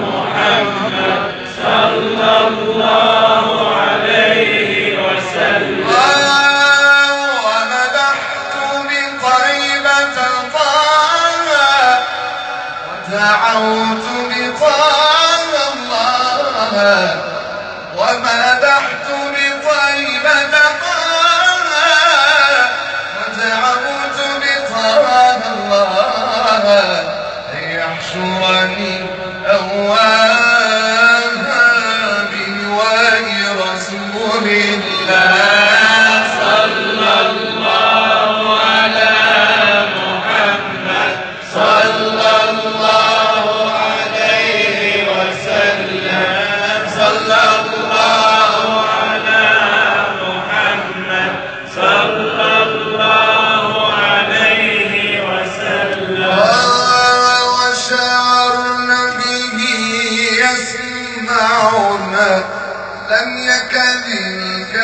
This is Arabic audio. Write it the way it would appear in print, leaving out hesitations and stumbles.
محمد صلى الله عليه وسلم. ومدحت بطيبة طه ودعوت بطه الله، ومدحت بطيبة طه ودعوت بطه الله أن يحشرني أواها بلواء رسول الله صلى الله على محمد صلى الله عليه وسلم. صلى الله على محمد صلى الله عليه وسلم. وشعرنا به يسمعنا لم يكذب